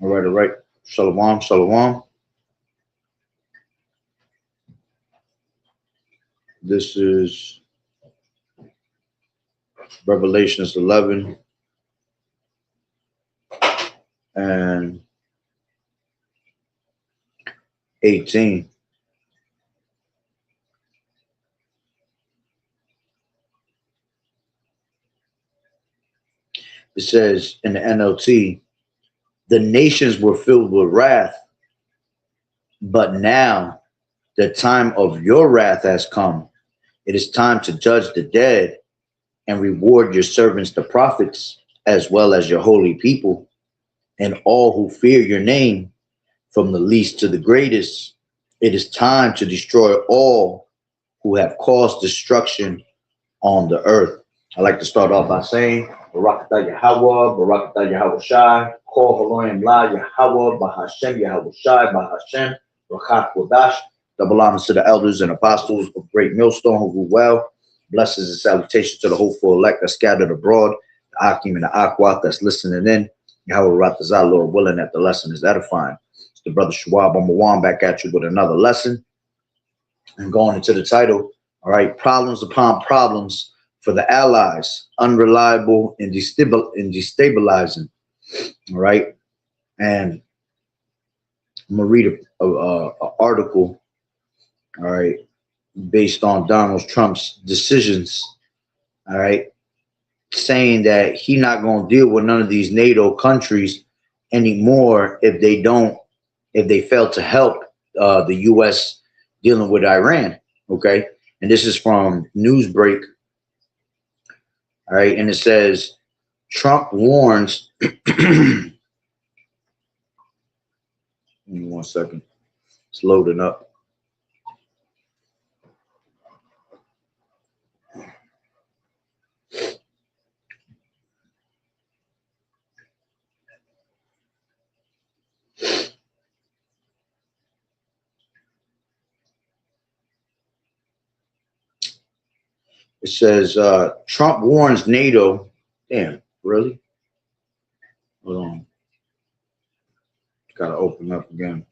All right, all right. Shalom, shalom. This is Revelations 11 and 18. It says in the NLT, the nations were filled with wrath, but now the time of your wrath has come. It is time to judge the dead and reward your servants, the prophets, as well as your holy people, and all who fear your name, from the least to the greatest. It is time to destroy all who have caused destruction on the earth. I like to start off by saying, Barakatah Yahawah, Barakatah Yahawashi, Kol Haloyim La Yahawah, Bahashem Yahawashi, Bahashem, Rakat Wadash. Double honors to the elders and apostles of Great Millstone who rule well. Blessings and salutations to the hopeful elect that's scattered abroad, the Akim and the Akwat that's listening in. Yahweh Ratazah, Lord willing, that the lesson is edifying. It's the brother Shawab Amawan back at you with another lesson. And going into the title, all right, problems upon problems for the allies, unreliable and destabilizing. All right. And I'm going to read a article, all right, based on Donald Trump's decisions, all right, saying that he's not going to deal with none of these NATO countries anymore if they fail to help the U.S. dealing with Iran. Okay. And this is from Newsbreak. All right. And it says Trump warns. Give me 1 second. It's loading up. It says Trump warns NATO. Damn, really? Hold on. Got to open up again.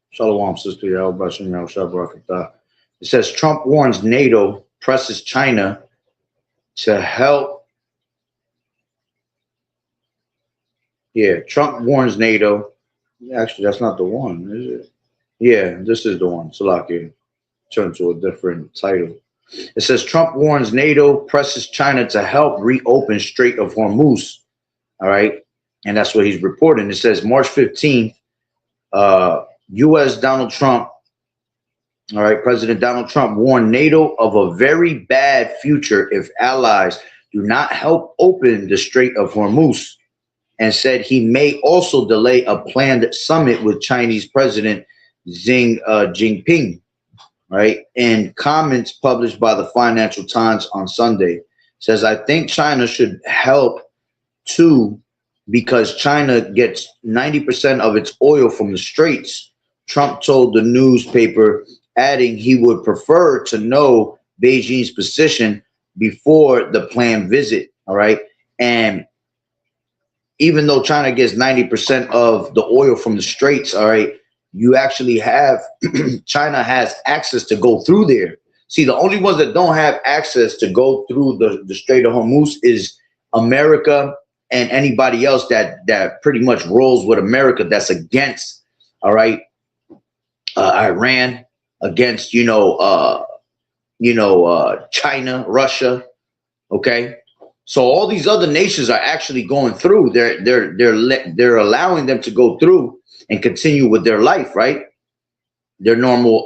Shalom, sister. It says Trump warns NATO presses China to help. Yeah, Trump warns NATO. Actually, that's not the one, is it? Yeah, this is the one. Salakia. Turn to a different title. It says Trump warns NATO presses China to help reopen Strait of Hormuz. All right. And that's what he's reporting. It says March 15th, U.S. Donald Trump, all right, President Donald Trump warned NATO of a very bad future if allies do not help open the Strait of Hormuz, and said he may also delay a planned summit with Chinese President Xi Jinping. Right. In comments published by the Financial Times on Sunday, says, I think China should help too, because China gets 90% of its oil from the straits, Trump told the newspaper, adding he would prefer to know Beijing's position before the planned visit. All right. And even though China gets 90% of the oil from the straits, all right, you actually have China has access to go through there. See, the only ones that don't have access to go through the Strait of Hormuz is America and anybody else that pretty much rolls with America that's against, all right, Iran, against, China, Russia. Okay. So all these other nations are actually going through. They're allowing them to go through and continue with their life, right? Their normal,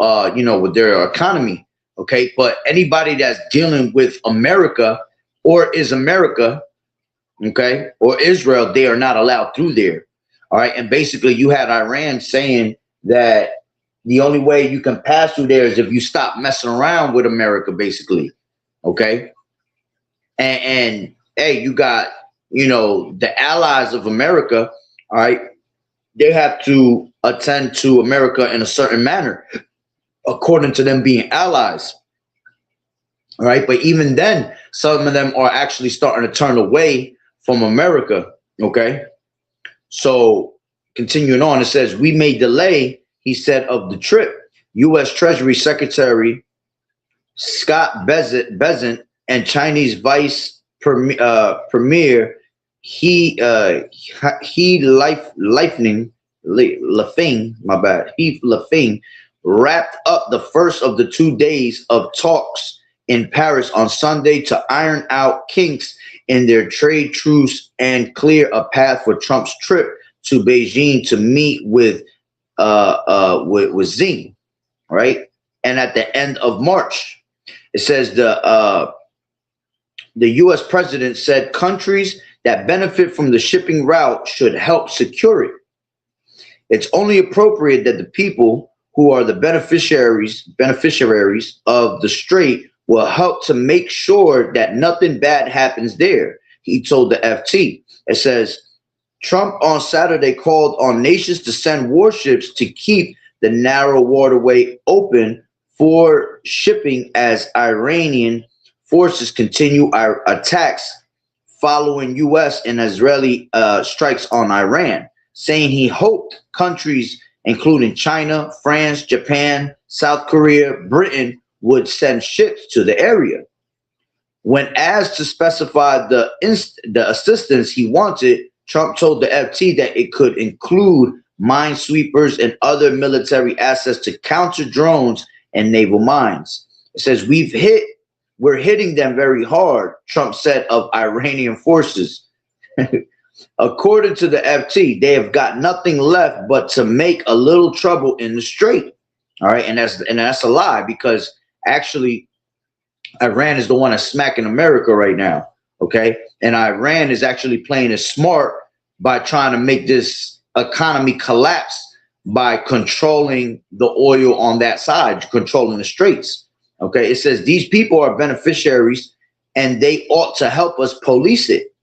with their economy, okay? But anybody that's dealing with America or is America, okay, or Israel, they are not allowed through there, all right? And basically you had Iran saying that the only way you can pass through there is if you stop messing around with America, basically, okay? And hey, you got, the allies of America, all right? They have to attend to America in a certain manner, according to them being allies. All right. But even then, some of them are actually starting to turn away from America. OK, so continuing on, it says we may delay, he said, of the trip. U.S. Treasury Secretary Scott Bessent and Chinese Vice Premier He Lifeng, wrapped up the first of the 2 days of talks in Paris on Sunday to iron out kinks in their trade truce and clear a path for Trump's trip to Beijing to meet with Xi, right? And at the end of March, it says the U.S. president said countries that benefit from the shipping route should help secure it. It's only appropriate that the people who are the beneficiaries of the strait will help to make sure that nothing bad happens there, he told the FT. It says Trump on Saturday called on nations to send warships to keep the narrow waterway open for shipping as Iranian forces continue attacks following U.S. and Israeli strikes on Iran, saying he hoped countries including China, France, Japan, South Korea, Britain would send ships to the area. When asked to specify the assistance he wanted, Trump told the FT that it could include minesweepers and other military assets to counter drones and naval mines. It says we're hitting them very hard, Trump said of Iranian forces. According to the FT, they have got nothing left but to make a little trouble in the strait. All right, and that's a lie, because actually Iran is the one that's smacking America right now. Okay, and Iran is actually playing it smart by trying to make this economy collapse by controlling the oil on that side, controlling the straits. Okay, it says these people are beneficiaries and they ought to help us police it.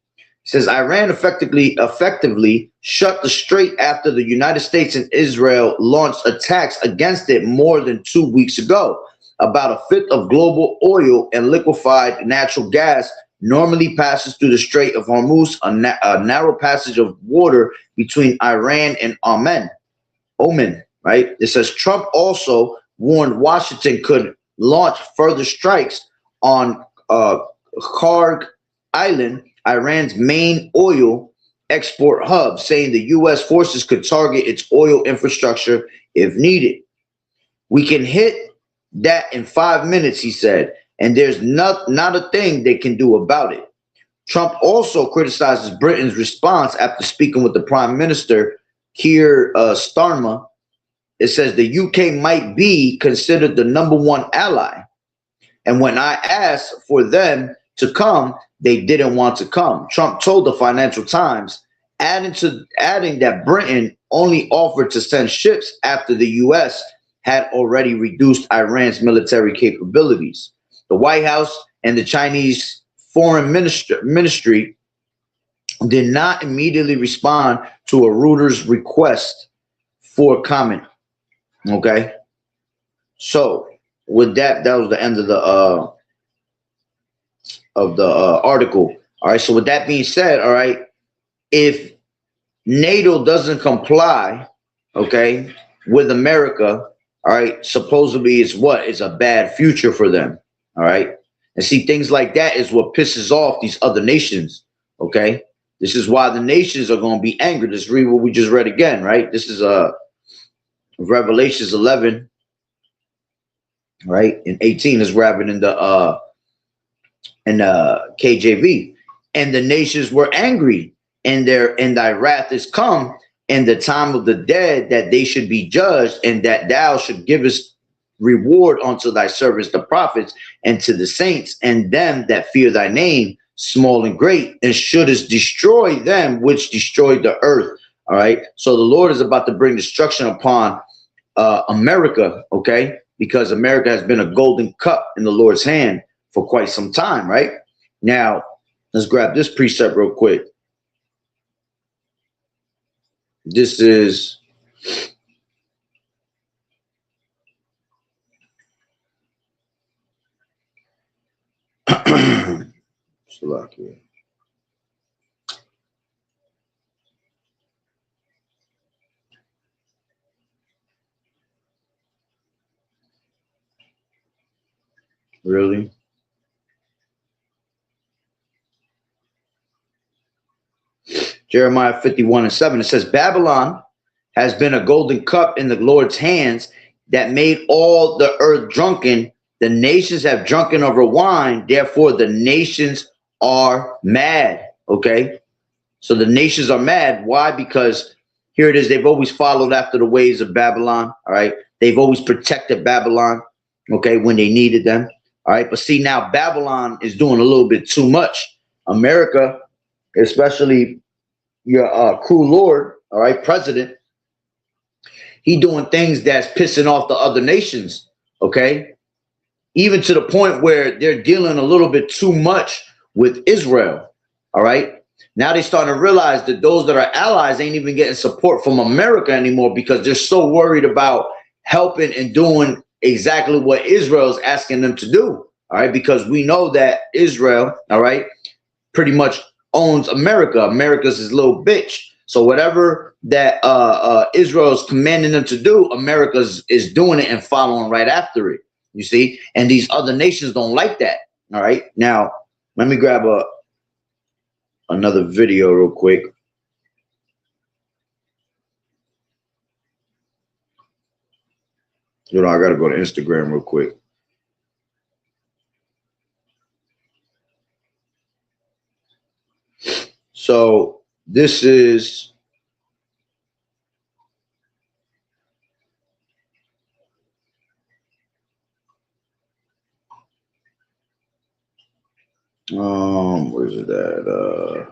It says Iran effectively shut the strait after the United States and Israel launched attacks against it more than 2 weeks ago. About a fifth of global oil and liquefied natural gas normally passes through the Strait of Hormuz, a narrow passage of water between Iran and Oman, right? It says Trump also warned Washington could launch further strikes on Kharg Island, Iran's main oil export hub, saying the U.S. forces could target its oil infrastructure if needed. We can hit that in 5 minutes, he said, and there's not a thing they can do about it. Trump also criticizes Britain's response after speaking with the Prime Minister, Keir Starmer. It says the UK might be considered the #1 ally. And when I asked for them to come, they didn't want to come. Trump told the Financial Times, adding that Britain only offered to send ships after the US had already reduced Iran's military capabilities. The White House and the Chinese Foreign Ministry did not immediately respond to a Reuters request for comment. Okay, so with that, that was the end of the article. All right, so with that being said, all right, if NATO doesn't comply, okay, with America, all right, supposedly it's what? It's a bad future for them. All right, and see, things like that is what pisses off these other nations. Okay, this is why the nations are going to be angry. Let's read what we just read again, right? This is Revelations 11, right, and 18 is rapping in the KJV. And the nations were angry, and thy wrath is come, and the time of the dead, that they should be judged, and that thou should give us reward unto thy servants the prophets, and to the saints, and them that fear thy name, small and great, and shouldest destroy them which destroyed the earth. All right, so the Lord is about to bring destruction upon America, okay, because America has been a golden cup in the Lord's hand for quite some time, right? Now, let's grab this precept real quick. This is Slovakia. Really? Jeremiah 51:7. It says, Babylon has been a golden cup in the Lord's hands that made all the earth drunken. The nations have drunken over wine. Therefore, the nations are mad. Okay. So the nations are mad. Why? Because here it is. They've always followed after the ways of Babylon. All right. They've always protected Babylon. Okay. When they needed them. All right. But see, now Babylon is doing a little bit too much. America, especially your cruel Lord, all right, president, he doing things that's pissing off the other nations. Okay. Even to the point where they're dealing a little bit too much with Israel. All right. Now they're starting to realize that those that are allies ain't even getting support from America anymore because they're so worried about helping and doing exactly what Israel is asking them to do. All right. Because we know that Israel, all right, pretty much owns America. America's his little bitch. So whatever that Israel is commanding them to do, America is doing it and following right after it. You see, and these other nations don't like that. All right. Now, let me grab another video real quick. You know, I got to go to Instagram real quick. So this is where's it at? I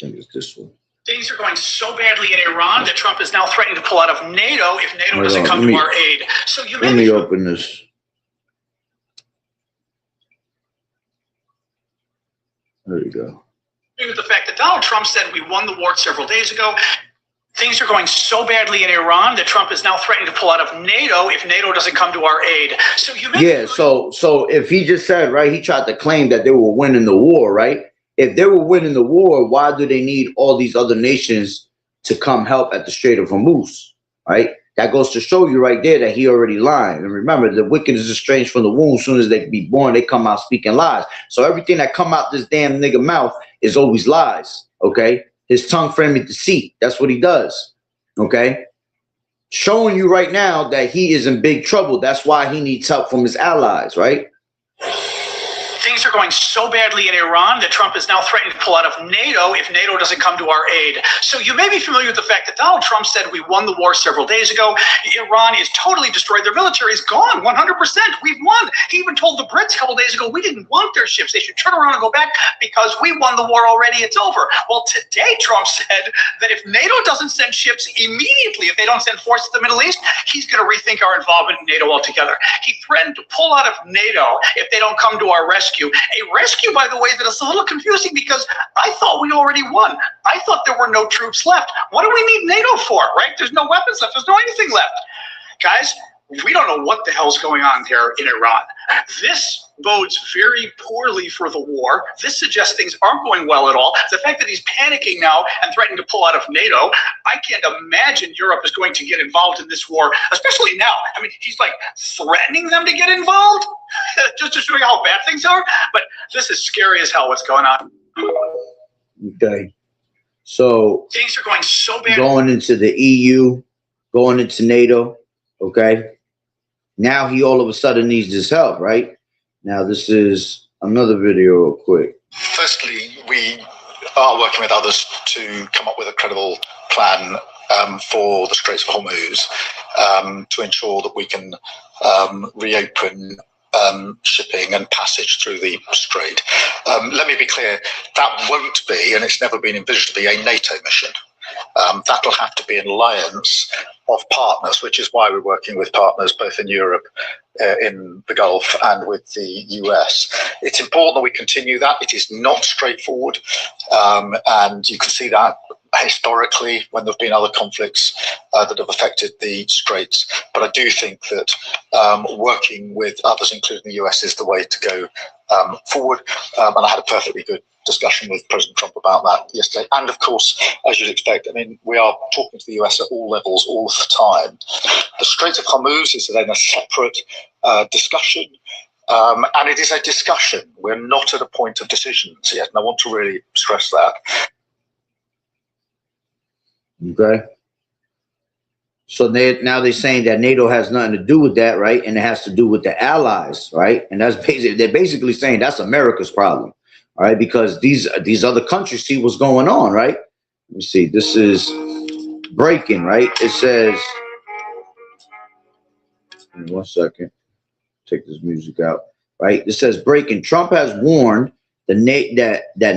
think it's this one. Things are going so badly in Iran that Trump is now threatening to pull out of NATO if NATO doesn't come to our aid. So you let me open this. There you go. With the fact that Donald Trump said we won the war several days ago, things are going so badly in Iran that Trump is now threatening to pull out of NATO if NATO doesn't come to our aid. So you so if he just said, right, he tried to claim that they were winning the war, right? If they were winning the war, why do they need all these other nations to come help at the Strait of Hormuz, right? That goes to show you right there that he already lying. And remember, the wicked is estranged from the womb. As soon as they be born, they come out speaking lies. So everything that come out this damn nigga mouth is always lies. Okay, his tongue framing deceit. That's what he does. Okay, showing you right now that he is in big trouble. That's why he needs help from his allies. Right. Things are going so badly in Iran that Trump is now threatening to pull out of NATO if NATO doesn't come to our aid. So you may be familiar with the fact that Donald Trump said we won the war several days ago. Iran is totally destroyed. Their military is gone, 100%. We've won. He even told the Brits a couple days ago we didn't want their ships. They should turn around and go back because we won the war already. It's over. Well, today Trump said that if NATO doesn't send ships immediately, if they don't send forces to the Middle East, he's going to rethink our involvement in NATO altogether. He threatened to pull out of NATO if they don't come to our rescue. A rescue, by the way, that is a little confusing because I thought we already won. I thought there were no troops left. What do we need NATO for, right? There's no weapons left. There's no anything left. Guys, we don't know what the hell's going on there in Iran. This bodes very poorly for the war. This suggests things aren't going well at all. The fact that he's panicking now and threatening to pull out of NATO, I can't imagine Europe is going to get involved in this war, especially now. I mean, he's like threatening them to get involved just to show you how bad things are. But this is scary as hell what's going on. Okay. So things are going so bad. Going into the EU, going into NATO, okay? Now he all of a sudden needs this help, right? Now this is another video real quick. Firstly, we are working with others to come up with a credible plan for the Straits of Hormuz to ensure that we can reopen shipping and passage through the strait. Let me be clear, that won't be, and it's never been envisaged to be, a NATO mission. That'll have to be an alliance of partners, which is why we're working with partners both in Europe, in the Gulf, and with the US. It's important that we continue that. It is not straightforward, and you can see that historically when there have been other conflicts that have affected the Straits. But I do think that working with others, including the US, is the way to go forward. And I had a perfectly good discussion with President Trump about that yesterday. And of course, as you'd expect, I mean, we are talking to the US at all levels all the time. The Strait of Hormuz is then a separate discussion. And it is a discussion. We're not at a point of decisions yet. And I want to really stress that. Okay. So now they're saying that NATO has nothing to do with that, right? And it has to do with the allies, right? And that's basically, they're basically saying that's America's problem, all right? Because these other countries see what's going on, right? Let me see. This is breaking, right? It says, in 1 second, take this music out, right? It says breaking. Trump has warned that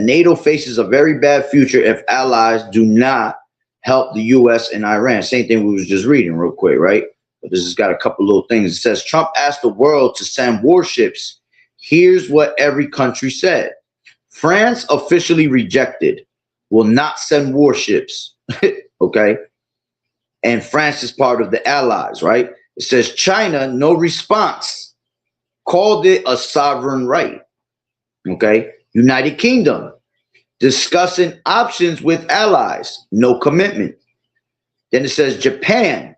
NATO faces a very bad future if allies do not help the US and Iran. Same thing we was just reading real quick, right? But this has got a couple little things. It says Trump asked the world to send warships. Here's what every country said. France officially rejected, will not send warships. Okay. And France is part of the allies, right? It says China, no response, called it a sovereign right. Okay. United Kingdom, discussing options with allies, no commitment. Then it says Japan,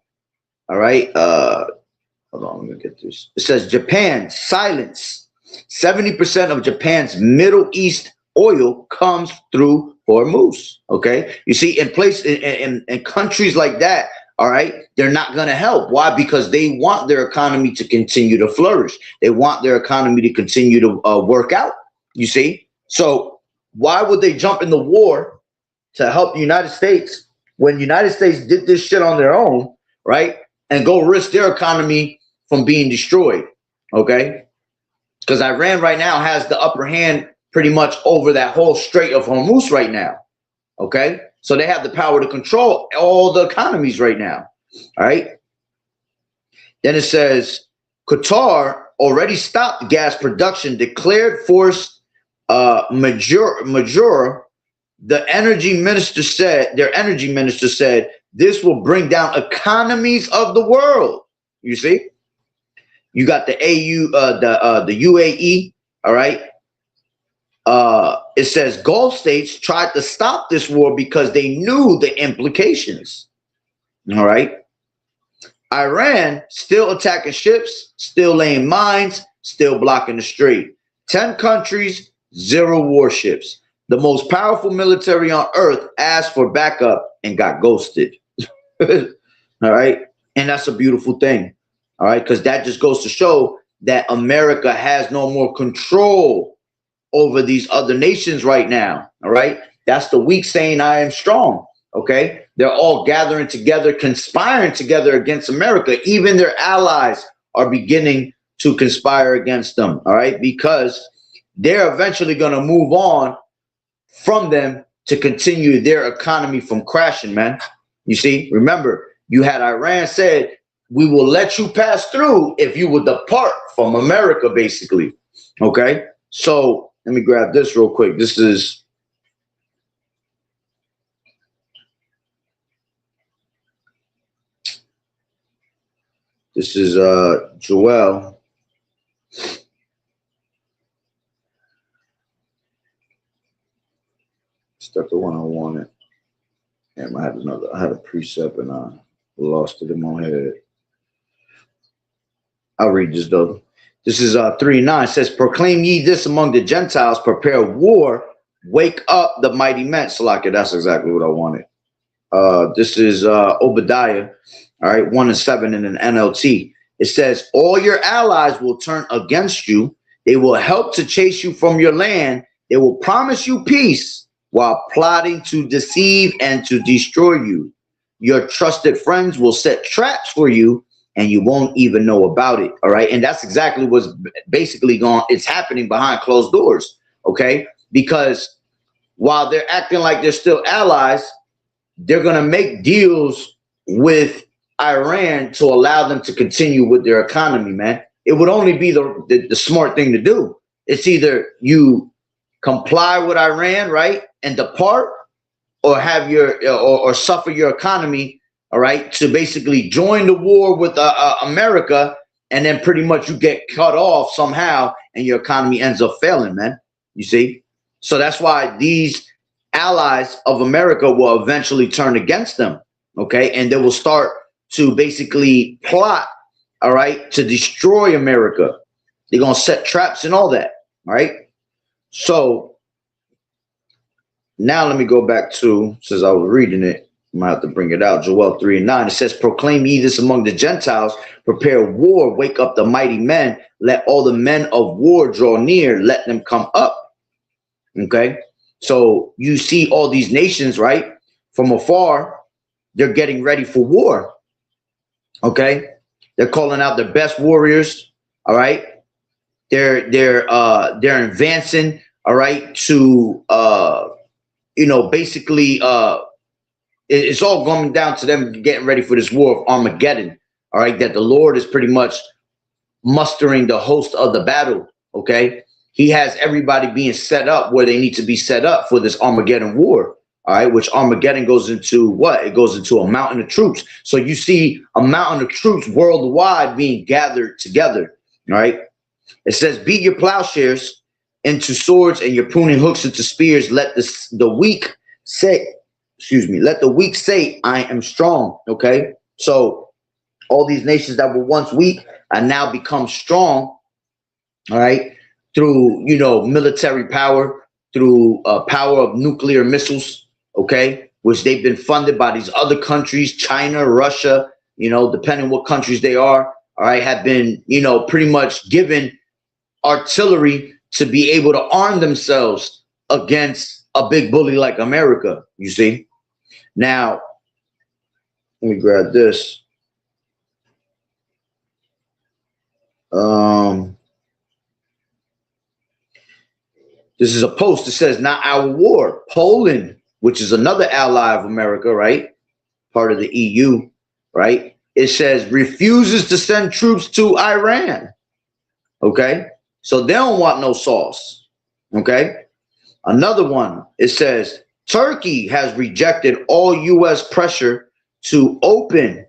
all right. Hold on, let me get this. It says Japan, silence. 70% of Japan's Middle East oil comes through Hormuz. Okay, you see, in countries like that, all right, they're not going to help. Why? Because they want their economy to continue to flourish. They want their economy to continue to work out. You see, so why would they jump in the war to help the United States when the United States did this shit on their own, right? And go risk their economy from being destroyed, okay? Because Iran right now has the upper hand pretty much over that whole Strait of Hormuz right now, okay? So they have the power to control all the economies right now, all right? Then it says Qatar already stopped gas production, declared force majeure. The energy minister said, their energy minister said, this will bring down economies of the world. You see, you got the the UAE. All right. It says Gulf states tried to stop this war because they knew the implications. All right. Iran still attacking ships, still laying mines, still blocking the strait. 10 countries, 0 warships. The most powerful military on earth asked for backup and got ghosted. All right. And that's a beautiful thing. All right. Because that just goes to show that America has no more control over these other nations right now. All right. That's the weak saying, I am strong. Okay. They're all gathering together, conspiring together against America. Even their allies are beginning to conspire against them. All right. Because they're eventually going to move on from them to continue their economy from crashing, man. You see, remember, you had Iran said, we will let you pass through if you would depart from America, basically. Okay. So let me grab this real quick. This is Joel. Stuck the one I wanted. Damn, I had a precept and I lost it in my head. I'll read this though. This is 3:9. It says, proclaim ye this among the Gentiles, prepare war, wake up the mighty men. Salaka, that's exactly what I wanted. This is Obadiah, all right, 1:7 in an NLT. It says, all your allies will turn against you. They will help to chase you from your land. They will promise you peace while plotting to deceive and to destroy you. Your trusted friends will set traps for you and you won't even know about it. All right. And that's exactly what's basically it's happening behind closed doors. Okay. Because while they're acting like they're still allies, they're going to make deals with Iran to allow them to continue with their economy, man. It would only be the smart thing to do. It's either you comply with Iran, right, and depart, or have or suffer your economy, all right, to basically join the war with America, and then pretty much you get cut off somehow, and your economy ends up failing, man. You see, so that's why these allies of America will eventually turn against them, okay, and they will start to basically plot, all right, to destroy America. They're gonna set traps and all that, all right. So now let me go back to, since I was reading it, I'm gonna have to bring it out. Joel 3:9. It says, proclaim ye this among the Gentiles, prepare war, wake up the mighty men, let all the men of war draw near, let them come up. Okay. So you see all these nations, right? From afar, they're getting ready for war. Okay. They're calling out their best warriors. All right. They're advancing, all right, to basically it's all going down to them getting ready for this war of Armageddon, all right, that the Lord is pretty much mustering the host of the battle. Okay, he has everybody being set up where they need to be set up for this Armageddon war. All right, which Armageddon goes into what? It goes into a mountain of troops. So you see a mountain of troops worldwide being gathered together. All right. It says, beat your plowshares into swords and your pruning hooks into spears. Let the weak say, let the weak say, I am strong. Okay. So all these nations that were once weak are now become strong. All right. Through, military power, through power of nuclear missiles. Okay. Which they've been funded by these other countries, China, Russia, depending what countries they are. All right. Have been, pretty much given artillery to be able to arm themselves against a big bully like America, you see. Now, let me grab this. This is a post that says, not our war. Poland, which is another ally of America, right? Part of the EU, right? It says refuses to send troops to Iran. Okay. So they don't want no sauce. Okay. Another one, it says Turkey has rejected all U.S. pressure to open,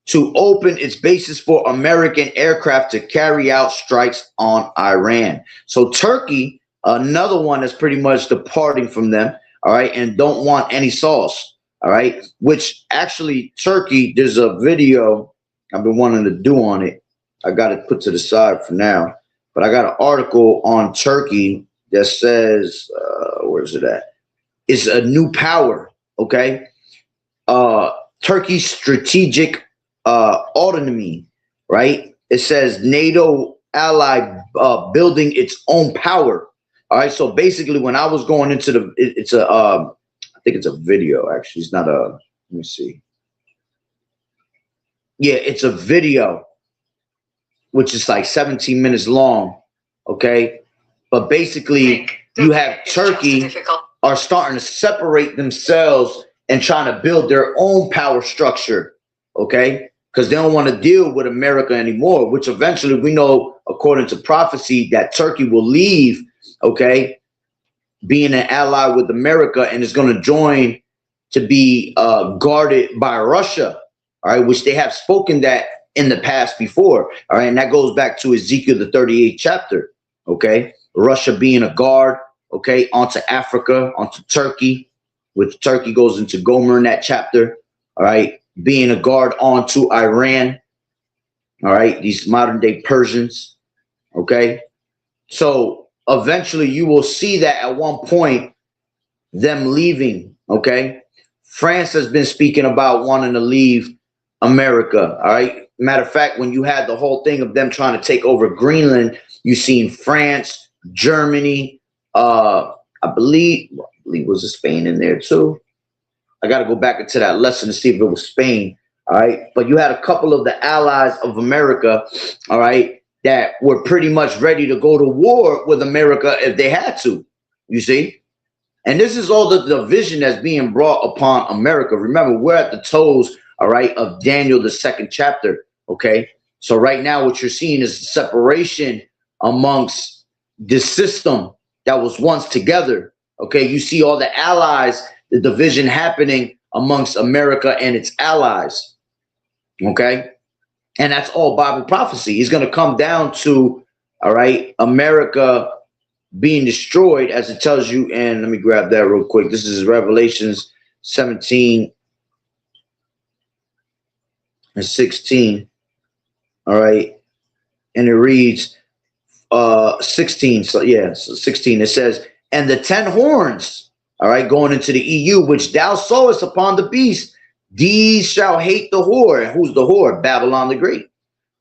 its bases for American aircraft to carry out strikes on Iran. So Turkey, another one that's pretty much departing from them, all right, and don't want any sauce. all right, which actually Turkey, there's a video I've been wanting to do on it. I got it put to the side for now, but I got an article on Turkey that says, where's it at? It's a new power, okay? Turkey's strategic autonomy, right? It says NATO ally building its own power. All right, so basically when I was going into the, it's a, I think it's a video actually. It's not a, let me see. Yeah, it's a video, which is like 17 minutes long, okay? But basically you have Turkey are starting to separate themselves and trying to build their own power structure, okay? Because they don't want to deal with America anymore, which eventually we know, according to prophecy, that Turkey will leave, okay, being an ally with America and is going to join to be guarded by Russia, all right, which they have spoken that in the past before, all right, and that goes back to Ezekiel, the 38th chapter, okay, Russia being a guard, okay, onto Africa, onto Turkey, which Turkey goes into Gomer in that chapter, all right, being a guard onto Iran, all right, these modern day Persians, okay, so eventually you will see that at one point them leaving, okay. France has been speaking about wanting to leave America, all right. Matter of fact, when you had the whole thing of them trying to take over Greenland, you seen France, Germany, I believe was it Spain in there too? I got to go back into that lesson to see if it was Spain, all right. But you had a couple of the allies of America, all right, that were pretty much ready to go to war with America if they had to, you see? And this is all the division that's being brought upon America. Remember, we're at the toes, all right, of Daniel, the 2nd chapter, okay? So right now what you're seeing is separation amongst this system that was once together, okay? You see all the allies, the division happening amongst America and its allies, okay? And that's all Bible prophecy. It's going to come down to, all right, America being destroyed, as it tells you. And let me grab that real quick. This is Revelations 17 and 16. All right. And it reads 16. So yeah, so 16. It says, and the 10 horns, all right, going into the EU, which thou sawest upon the beast, these shall hate the whore. Who's the whore? Babylon the Great.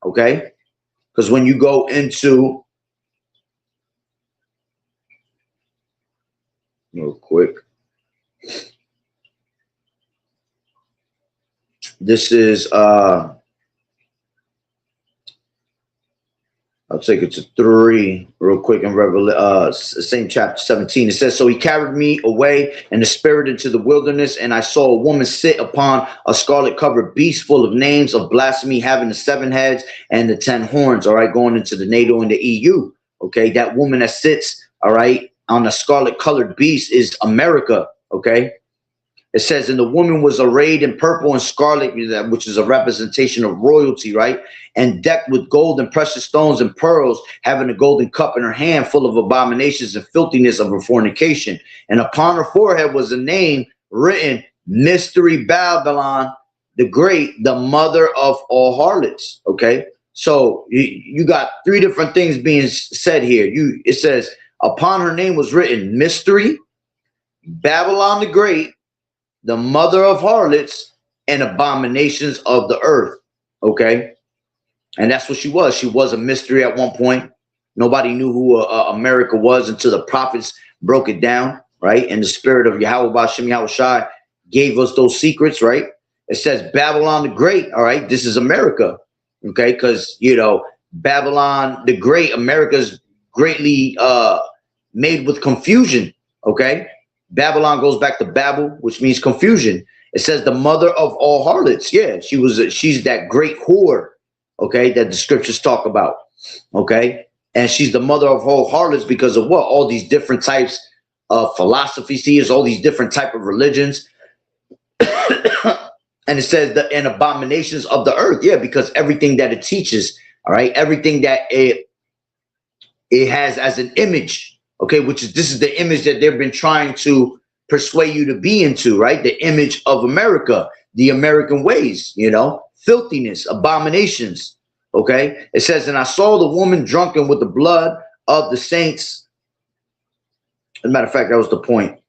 Okay. Because when you go into, real quick, this is I'll take it to 3 real quick in same chapter 17. It says, so he carried me away in the spirit into the wilderness, and I saw a woman sit upon a scarlet covered beast full of names of blasphemy, having the 7 heads and the 10 horns, all right, going into the NATO and the EU. Okay, that woman that sits, all right, on a scarlet colored beast is America. Okay. It says, and the woman was arrayed in purple and scarlet, which is a representation of royalty, right? And decked with gold and precious stones and pearls, having a golden cup in her hand full of abominations and filthiness of her fornication. And upon her forehead was a name written, Mystery Babylon the Great, the mother of all harlots. Okay. So you got 3 different things being said here. It says, upon her name was written, Mystery, Babylon the Great, the mother of harlots, and abominations of the earth. Okay. And that's what she was. She was a mystery at one point. Nobody knew who America was until the prophets broke it down, right? And the spirit of YAHAWAH'S gave us those secrets, right? It says Babylon the Great, all right? This is America, okay? Because, you know, Babylon the Great, America's greatly made with confusion, okay? Babylon goes back to Babel, which means confusion. It says the mother of all harlots. Yeah, she's that great whore, okay, that the scriptures talk about, okay? And she's the mother of all harlots because of what? All these different types of philosophies, see, all these different type of religions. And it says the and abominations of the earth. Yeah, because everything that it teaches, all right, everything that it has as an image, okay, this is the image that they've been trying to persuade you to be into, right? The image of America, the American ways, you know, filthiness, abominations. Okay. It says, and I saw the woman drunken with the blood of the saints. As a matter of fact, that was the point.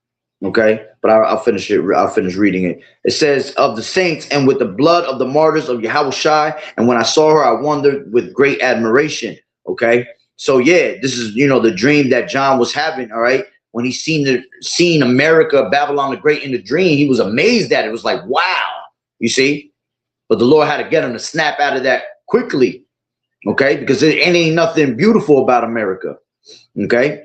Okay. But I'll finish it. I'll finish reading it. It says, of the saints and with the blood of the martyrs of YAHAWAH'S. And when I saw her, I wondered with great admiration. Okay. So yeah, this is, you know, the dream that John was having. All right. When he seen America, Babylon the Great in the dream, he was amazed at it. It was like, wow, you see. But the Lord had to get him to snap out of that quickly. Okay. Because it ain't nothing beautiful about America. Okay.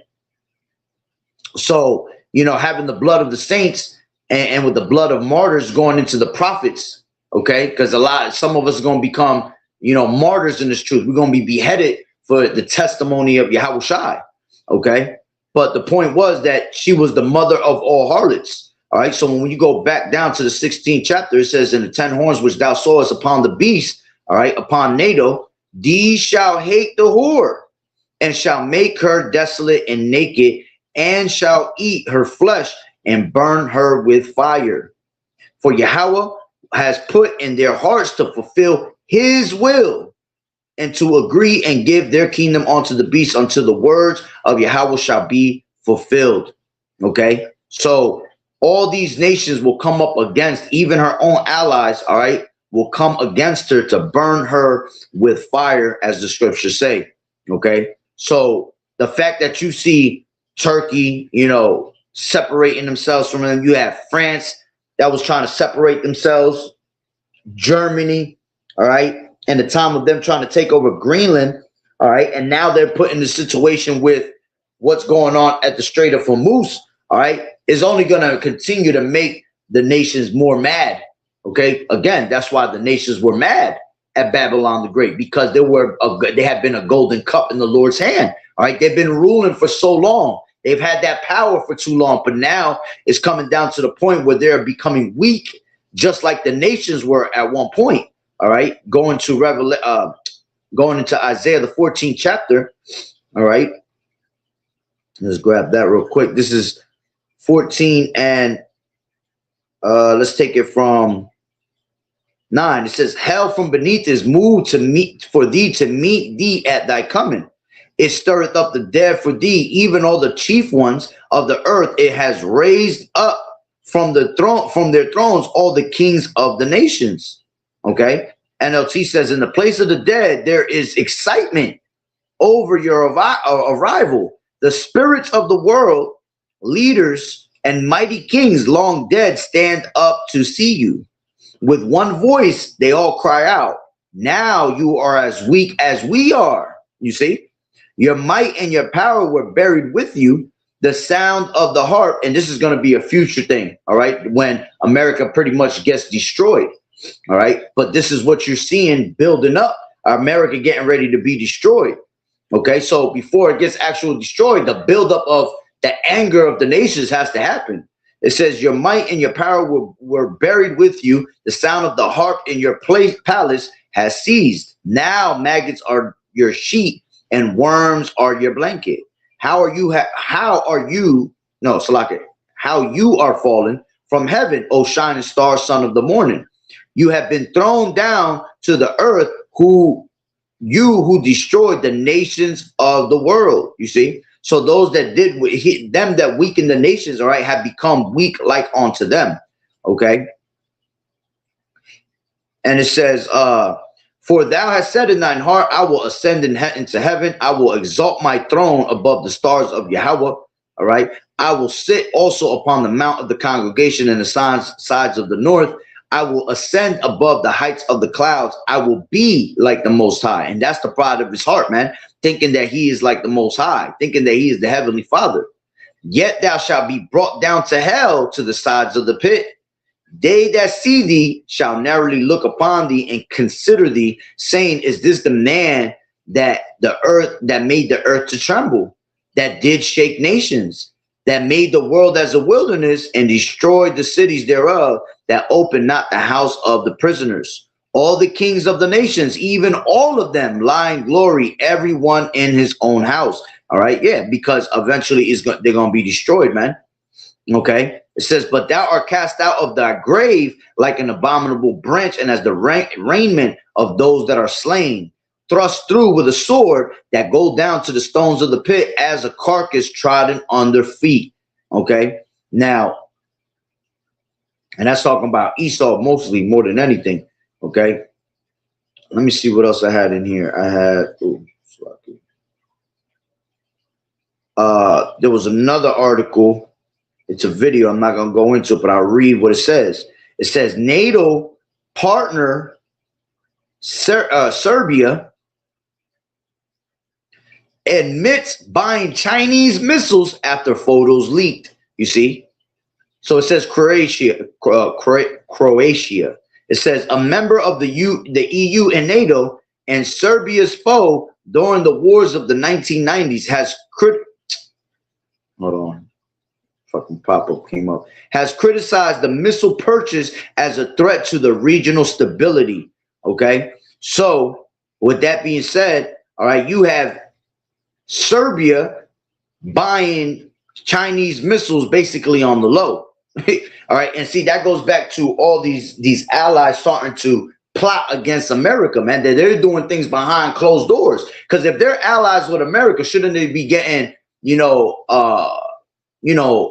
So, you know, having the blood of the saints and with the blood of martyrs going into the prophets. Okay. Because some of us are going to become, you know, martyrs in this truth. We're going to be beheaded for the testimony of YAHAWAH'S. Okay. But the point was that she was the mother of all harlots. All right. So when you go back down to the 16th chapter, it says, in the 10 horns which thou sawest upon the beast, all right, upon NATO, these shall hate the whore and shall make her desolate and naked, and shall eat her flesh and burn her with fire. For Yahweh has put in their hearts to fulfill his will, and to agree and give their kingdom unto the beast, until the words of Yahweh shall be fulfilled. Okay. So all these nations will come up against, even her own allies, all right, will come against her to burn her with fire, as the scriptures say. Okay. So the fact that you see Turkey, you know, separating themselves from them, you have France that was trying to separate themselves, Germany, all right, and the time of them trying to take over Greenland, all right, and now they're put in the situation with what's going on at the Strait of Hormuz, all right, is only going to continue to make the nations more mad. Okay, again, that's why the nations were mad at Babylon the Great, because they had been a golden cup in the Lord's hand. All right, they've been ruling for so long, they've had that power for too long, but now it's coming down to the point where they're becoming weak, just like the nations were at one point. All right, going into Isaiah the 14th chapter. All right, let's grab that real quick. This is 14, and let's take it from 9. It says, hell from beneath is moved to meet for thee, to meet thee at thy coming. It stirreth up the dead for thee, even all the chief ones of the earth. It has raised up from the throne, from their thrones, all the kings of the nations. Okay. NLT says, in the place of the dead, there is excitement over your arrival. The spirits of the world, leaders and mighty kings long dead, stand up to see you. With one voice, they all cry out, now you are as weak as we are. You see, your might and your power were buried with you. The sound of the harp, and this is going to be a future thing, all right, when America pretty much gets destroyed. All right. But this is what you're seeing building up, America getting ready to be destroyed. OK, so before it gets actually destroyed, the buildup of the anger of the nations has to happen. It says your might and your power were buried with you. The sound of the harp in your palace has ceased. Now maggots are your sheet and worms are your blanket. How you are fallen from heaven, O shining star, son of the morning. You have been thrown down to the earth, who destroyed the nations of the world. You see, so those that did them that weakened the nations, all right, have become weak like unto them. Okay. And it says, for thou hast said in thine heart, I will ascend into heaven. I will exalt my throne above the stars of Yahweh. All right. I will sit also upon the mount of the congregation in the sides of the north. I will ascend above the heights of the clouds. I will be like the Most High. And that's the pride of his heart, man. Thinking that he is like the Most High. Thinking that he is the Heavenly Father. Yet thou shalt be brought down to hell, to the sides of the pit. They that see thee shall narrowly look upon thee and consider thee, saying, is this the man that made the earth to tremble, that did shake nations, that made the world as a wilderness and destroyed the cities thereof, that opened not the house of the prisoners. All the kings of the nations, even all of them, lie in glory, everyone in his own house. All right. Yeah, because eventually they're going to be destroyed, man. Okay. It says, but thou art cast out of thy grave like an abominable branch, and as the raiment of those that are slain, thrust through with a sword that go down to the stones of the pit as a carcass trodden under feet. Okay, now, and that's talking about Esau mostly, more than anything. Okay, let me see what else I had in here. I had, there was another article. It's a video. I'm not going to go into it, but I'll read what it says. It says NATO partner Serbia admits buying Chinese missiles after photos leaked. You see? So it says Croatia. It says a member of the EU and NATO and Serbia's foe during the wars of the 1990s has hold on. Fucking pop-up came up. Has criticized the missile purchase as a threat to the regional stability. Okay. So with that being said, all right, you have Serbia buying Chinese missiles basically on the low. All right. And see, that goes back to all these allies starting to plot against America, man. That they're doing things behind closed doors. Because if they're allies with America, shouldn't they be getting,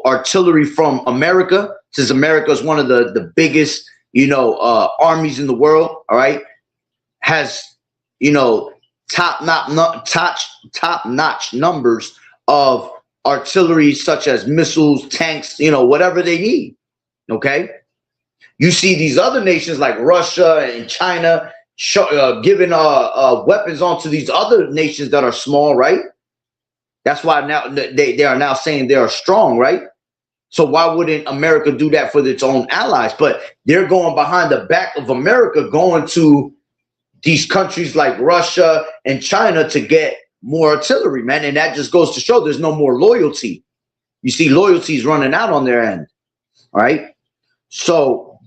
artillery from America, since America is one of the biggest, armies in the world, all right, has, top-notch numbers of artillery, such as missiles, tanks, whatever they need, okay? You see these other nations like Russia and China giving weapons onto these other nations that are small, right? That's why now they are now saying they are strong, right? So why wouldn't America do that for its own allies? But they're going behind the back of America, going to these countries like Russia and China to get more artillery, man. And that just goes to show there's no more loyalty. You see, loyalty is running out on their end, all right? So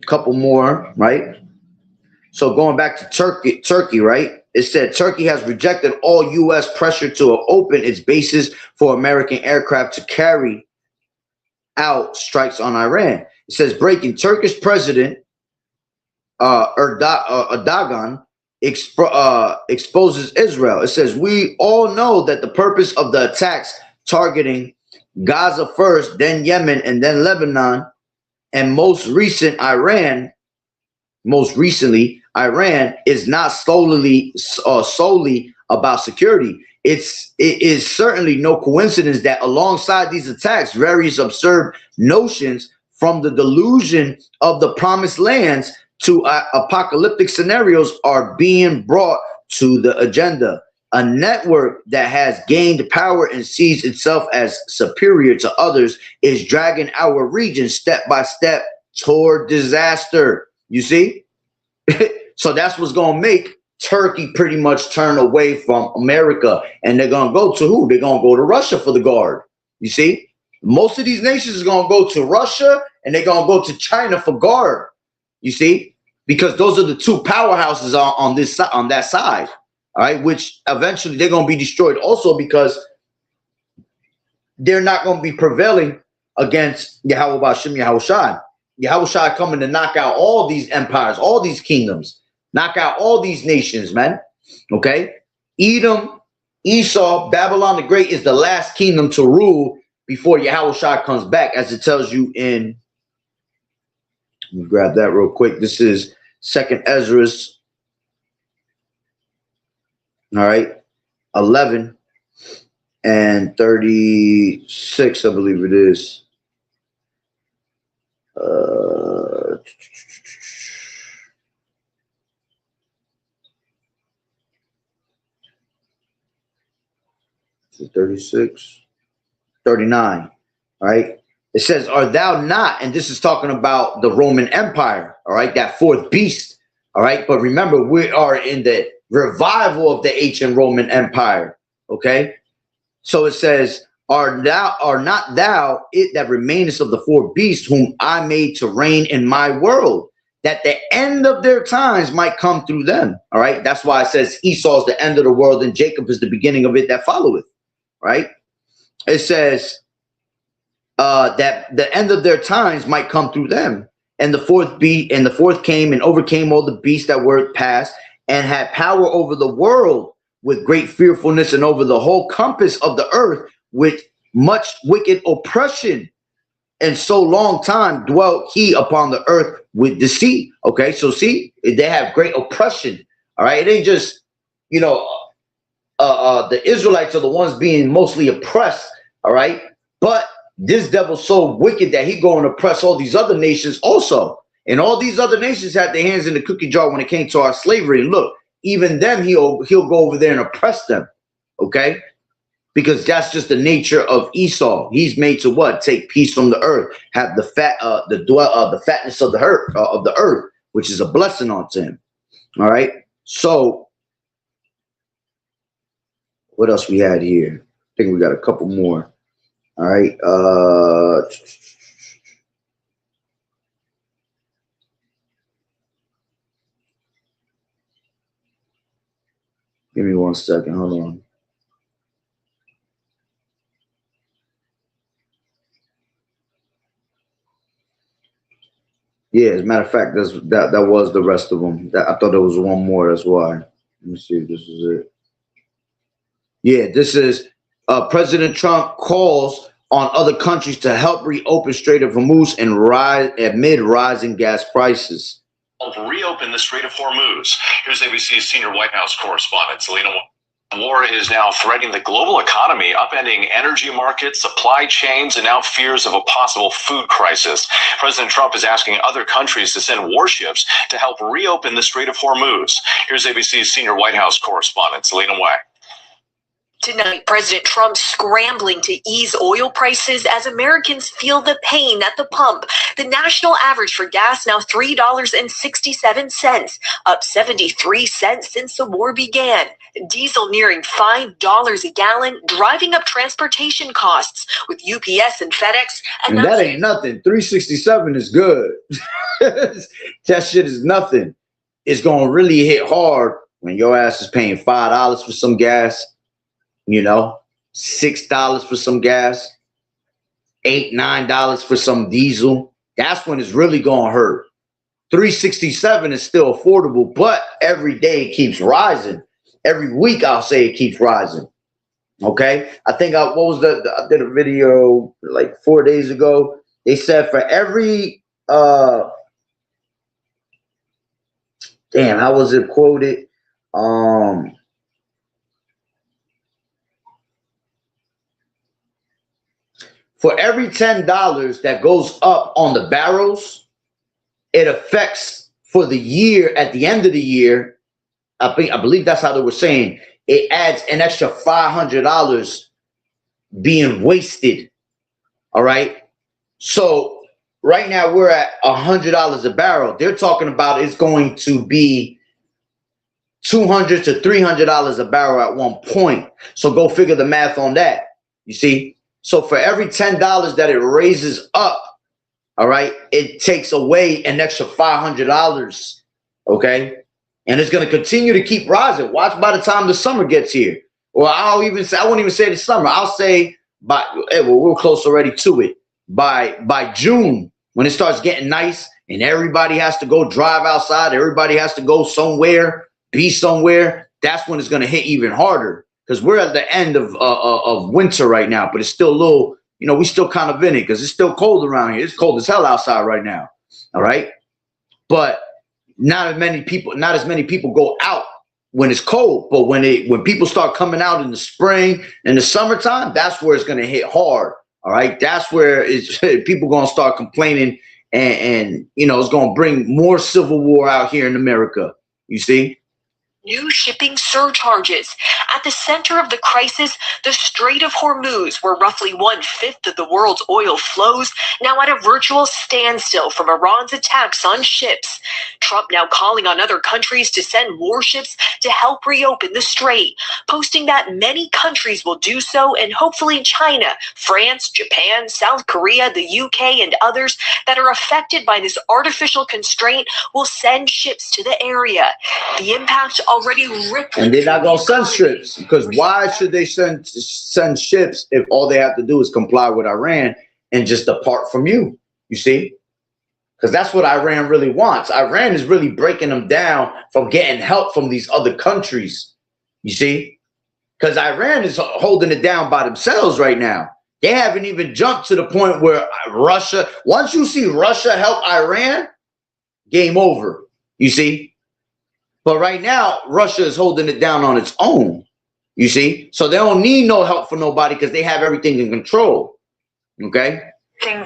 a couple more, right? So going back to Turkey, right? It said Turkey has rejected all U.S. pressure to open its bases for American aircraft to carry out strikes on Iran. It says breaking Turkish President Erdogan exposes Israel. It says we all know that the purpose of the attacks targeting Gaza first, then Yemen, and then Lebanon, and most recently Iran is not solely about security. It is certainly no coincidence that alongside these attacks, various absurd notions from the delusion of the promised lands to apocalyptic scenarios are being brought to the agenda. A network that has gained power and sees itself as superior to others is dragging our region step by step toward disaster. You see? So that's what's going to make Turkey pretty much turn away from America. And they're going to go to who? They're going to go to Russia for the guard. You see? Most of these nations are going to go to Russia and they're going to go to China for guard. You see? Because those are the two powerhouses on that side. All right, which eventually they're going to be destroyed also because they're not going to be prevailing against YAHAWAH'S. YAHAWAH'S coming to knock out all these empires, all these kingdoms, knock out all these nations, man. Okay? Edom, Esau, Babylon the Great is the last kingdom to rule before YAHAWAH'S comes back, as it tells you in, let me grab that real quick. This is 2nd Ezra's. All right, 11 and 36, I believe it is. 36, 39. All right. It says, "Are thou not?" And this is talking about the Roman Empire. All right, that fourth beast. All right, but remember, we are in the revival of the ancient Roman Empire. Okay, so it says, are not thou it that remainest of the four beasts whom I made to reign in my world, that the end of their times might come through them? All right, that's why it says Esau is the end of the world and Jacob is the beginning of it that followeth. Right. it says that the end of their times might come through them. And the fourth came and overcame all the beasts that were past, and had power over the world with great fearfulness, and over the whole compass of the earth with much wicked oppression. And so long time dwelt he upon the earth with deceit. Okay, so see, they have great oppression. All right, it ain't just, you know, the Israelites are the ones being mostly oppressed. All right, but this devil's so wicked that he go and oppress all these other nations also. And all these other nations had their hands in the cookie jar when it came to our slavery. And look, even them, he'll go over there and oppress them. Okay? Because that's just the nature of Esau. He's made to what? Take peace from the earth, have the fatness of the earth, which is a blessing unto him. All right. So what else we had here? I think we got a couple more. All right. Give me 1 second. Hold on. Yeah, as a matter of fact, that was the rest of them. I thought there was one more. That's why. Let me see if this is it. Yeah, this is President Trump calls on other countries to help reopen Strait of Hormuz and rise amid rising gas prices. Reopen the Strait of Hormuz. Here's ABC's senior White House correspondent, Selena. War is now threatening the global economy, upending energy markets, supply chains, and now fears of a possible food crisis. President Trump is asking other countries to send warships to help reopen the Strait of Hormuz. Here's ABC's senior White House correspondent, Selena Way. Tonight, President Trump scrambling to ease oil prices as Americans feel the pain at the pump. The national average for gas now $3.67, up 73 cents since the war began. Diesel nearing $5 a gallon, driving up transportation costs, with UPS and FedEx. And that ain't nothing. 367 is good. That shit is nothing. It's going to really hit hard when your ass is paying $5 for some gas. You know, $6 for some gas, $8, $9 for some diesel. That's when it's really gonna hurt. 367 is still affordable, but every day it keeps rising. Every week I'll say it keeps rising. Okay, I think I did a video like 4 days ago. They said for every how was it quoted? For every $10 that goes up on the barrels, it affects for the year, at the end of the year, I believe that's how they were saying, it adds an extra $500 being wasted. All right. So right now we're at $100 a barrel. They're talking about it's going to be $200 to $300 a barrel at one point. So go figure the math on that. You see? So for every $10 that it raises up, all right, it takes away an extra $500, okay? And it's going to continue to keep rising. Watch by the time the summer gets here. Or I won't even say the summer. I'll say we're close already to it. By June, when it starts getting nice and everybody has to go drive outside, everybody has to go somewhere, be somewhere, that's when it's going to hit even harder. Because we're at the end of winter right now, but it's still a little, you know, we still kind of in it because it's still cold around here. It's cold as hell outside right now. All right. But not as many people go out when it's cold. But when people start coming out in the spring and the summertime, that's where it's going to hit hard. All right. That's where people going to start complaining and, you know, it's going to bring more civil war out here in America. You see? New shipping surcharges. At the center of the crisis, the Strait of Hormuz, where roughly 1/5 of the world's oil flows, now at a virtual standstill from Iran's attacks on ships. Trump now calling on other countries to send warships to help reopen the strait, posting that many countries will do so, and hopefully China, France, Japan, South Korea, the UK, and others that are affected by this artificial constraint will send ships to the area. The impact already ripped. And they're not gonna send ships, because why should they send ships if all they have to do is comply with Iran and just depart from you? You see, because that's what Iran really wants. Iran is really breaking them down from getting help from these other countries. You see, because Iran is holding it down by themselves right now. They haven't even jumped to the point where Russia. Once you see Russia help Iran, game over. You see. But right now, Russia is holding it down on its own, you see? So they don't need no help from nobody because they have everything in control, okay?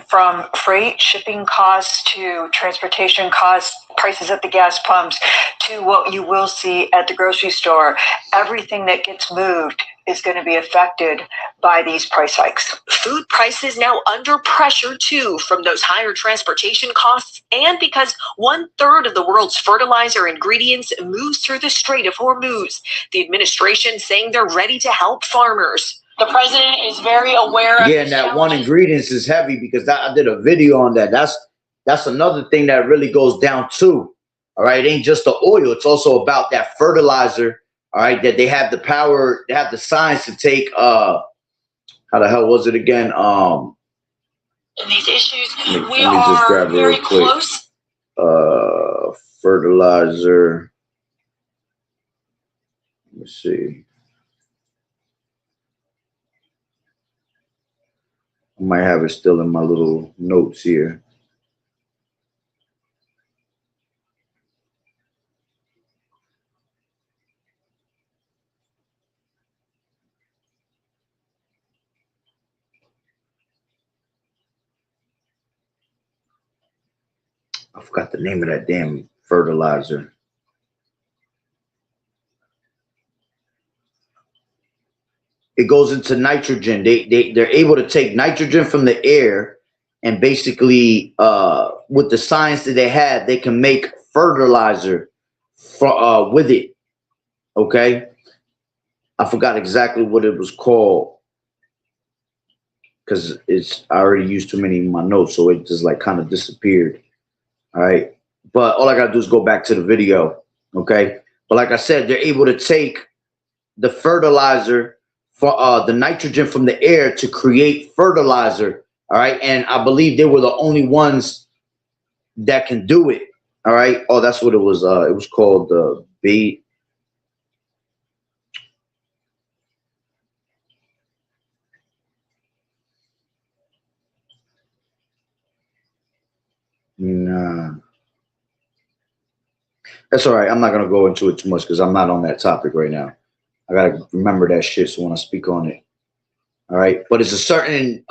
From freight, shipping costs, to transportation costs, prices at the gas pumps, to what you will see at the grocery store. Everything that gets moved is going to be affected by these price hikes. Food prices now under pressure too from those higher transportation costs, and because 1/3 of the world's fertilizer ingredients moves through the Strait of Hormuz. The administration saying they're ready to help farmers. The president is very aware of. Yeah, and that one ingredients is heavy, because I did a video on that. That's another thing that really goes down too. All right, it ain't just the oil; it's also about that fertilizer. All right, that they have the power, they have the science to take. How the hell was it again? In these issues, we are very close. Fertilizer. Let me see. I might have it still in my little notes here. I forgot the name of that damn fertilizer. It goes into nitrogen. They're able to take nitrogen from the air, and basically with the science that they have, they can make fertilizer for, with it. Okay, I forgot exactly what it was called, because I already used too many in my notes, so it just like kind of disappeared. All right, but all I gotta do is go back to the video. Okay, but like I said, they're able to take the fertilizer for the nitrogen from the air to create fertilizer. All right, and I believe they were the only ones that can do it. All right. Oh, that's what it was. It was called bait. Nah, that's all right. I'm not gonna go into it too much because I'm not on that topic right now. I gotta remember that shit so when I speak on it. All right, but it's a certain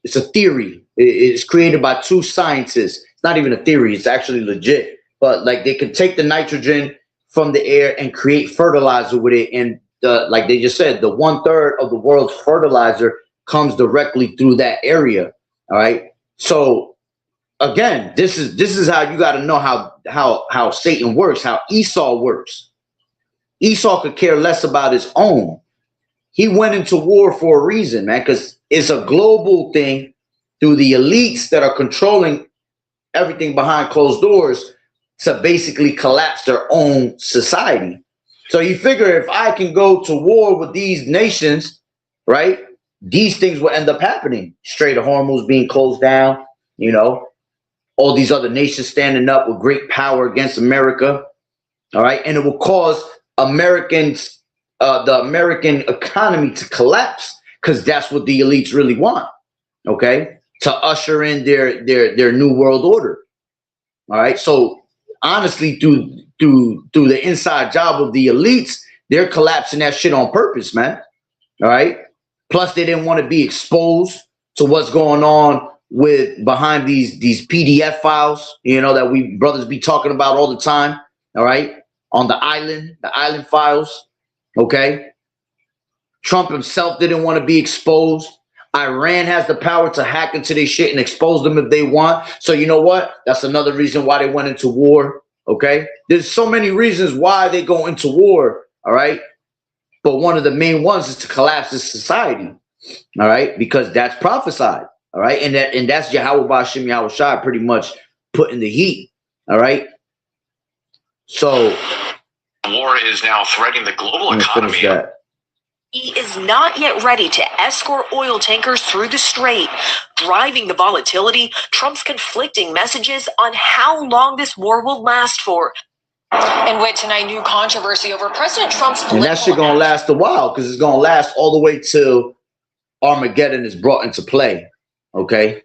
it's a theory. It's created by two scientists. It's not even a theory. It's actually legit. But like they can take the nitrogen from the air and create fertilizer with it, and like they just said, the 1/3 of the world's fertilizer comes directly through that area. All right, so again, this is how you got to know how Satan works, how Esau works. Esau could care less about his own. He went into war for a reason, man, because it's a global thing through the elites that are controlling everything behind closed doors to basically collapse their own society. So you figure if I can go to war with these nations, right, these things will end up happening. Strait of Hormuz being closed down, you know, all these other nations standing up with great power against America, all right, and it will cause Americans, the American economy to collapse, because that's what the elites really want, okay, to usher in their new world order. All right, so honestly, through the inside job of the elites, they're collapsing that shit on purpose, man. All right, plus they didn't want to be exposed to what's going on with behind these PDF files, you know, that we brothers be talking about all the time. All right, on the island files. Okay, Trump himself didn't want to be exposed. Iran has the power to hack into their shit and expose them if they want. So you know what? That's another reason why they went into war. Okay, there's so many reasons why they go into war. All right, but one of the main ones is to collapse this society. All right, because that's prophesied. All right, and that's YAHAWAH'S pretty much putting the heat. All right, so War is now threatening the global economy. He is not yet ready to escort oil tankers through the strait, driving the volatility. Trump's conflicting messages on how long this war will last for. And with tonight, new controversy over President Trump's and that shit gonna last a while, because it's gonna last all the way till Armageddon is brought into play. Okay,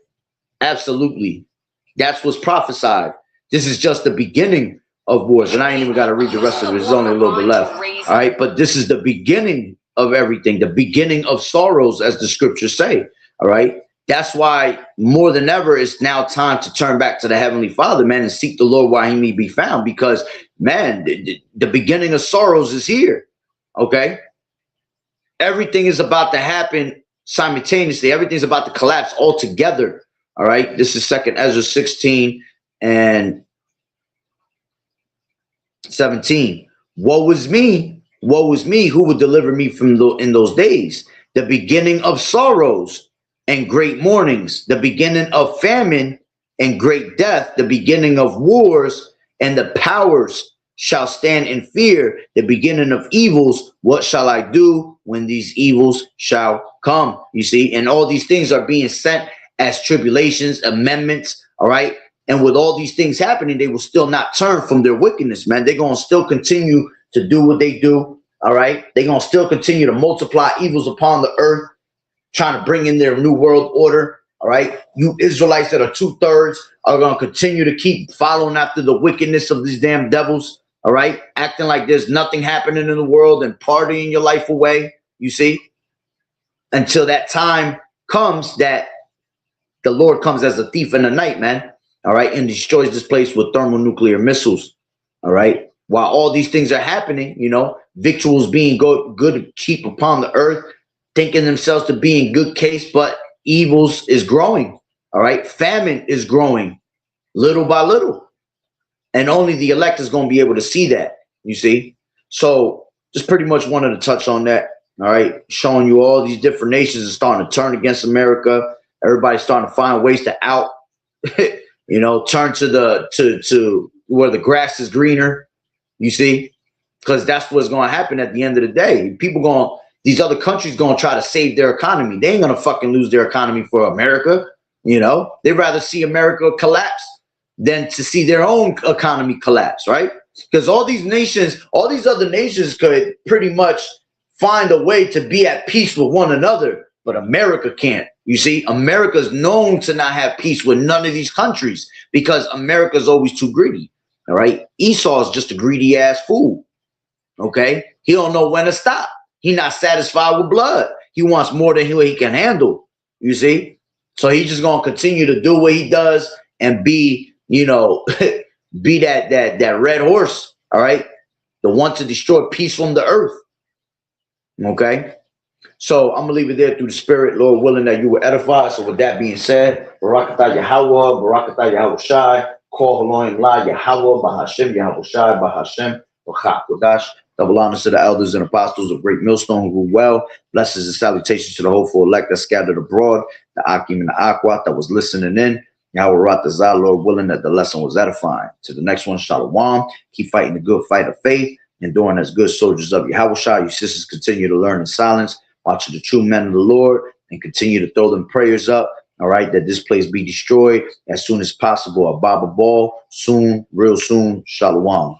absolutely, that's what's prophesied. This is just the beginning of wars, and I ain't even got to read the rest of it. There's only a little bit left. All right, but this is the beginning of everything, the beginning of sorrows, as the scriptures say. All right, that's why more than ever it's now time to turn back to the Heavenly Father, man, and seek the Lord while he may be found, because man, the beginning of sorrows is here. Okay, everything is about to happen simultaneously. Everything's about to collapse all together. All right, this is 2 Ezra 16 and 17. Woe is me, who would deliver me from in those days? The beginning of sorrows and great mournings, the beginning of famine and great death, the beginning of wars, and the powers shall stand in fear, the beginning of evils. What shall I do when these evils shall come? You see, and all these things are being sent as tribulations, amendments. All right. And with all these things happening, they will still not turn from their wickedness, man. They're going to still continue to do what they do. All right. They're going to still continue to multiply evils upon the earth, trying to bring in their new world order. All right. You Israelites that are 2/3 are going to continue to keep following after the wickedness of these damn devils. All right. Acting like there's nothing happening in the world and partying your life away. You see, until that time comes that the Lord comes as a thief in the night, man. All right. And destroys this place with thermonuclear missiles. All right. While all these things are happening, you know, victuals being good and cheap upon the earth, thinking themselves to be in good case, but evils is growing. All right. Famine is growing little by little. And only the elect is going to be able to see that, you see. So just pretty much wanted to touch on that. All right. Showing you all these different nations are starting to turn against America. Everybody's starting to find ways to out, you know, turn to where the grass is greener, you see, because that's what's going to happen at the end of the day. These other countries going to try to save their economy. They ain't going to fucking lose their economy for America. You know, they'd rather see America collapse than to see their own economy collapse, right? Because all these other nations could pretty much find a way to be at peace with one another, but America can't. You see, America's known to not have peace with none of these countries because America's always too greedy. All right. Esau is just a greedy ass fool. Okay. He don't know when to stop. He not satisfied with blood. He wants more than he can handle. You see? So he's just going to continue to do what he does and be, you know, be that red horse. All right. The one to destroy peace from the earth. Okay. So I'm going to leave it there through the spirit, Lord willing that you will edify. So with that being said, Barakatah Yahawah, Barakatah Yahawashi, Call Haloim La Yahawah, Bahashem, Yahawashi, Bahashem, Bachakodash. Double honors to the elders and apostles of Great Millstone who grew well. Blessings and salutations to the hopeful elect that scattered abroad, the Akim and the Akwat that was listening in. Yahweh Ratazah, Lord willing that the lesson was edifying. To the next one, Shalom. Keep fighting the good fight of faith, enduring as good soldiers of Yahawashi. You sisters continue to learn in silence, watching the true men of the Lord, and continue to throw them prayers up. All right, that this place be destroyed as soon as possible. A Baba Ball, soon, real soon. Shalom.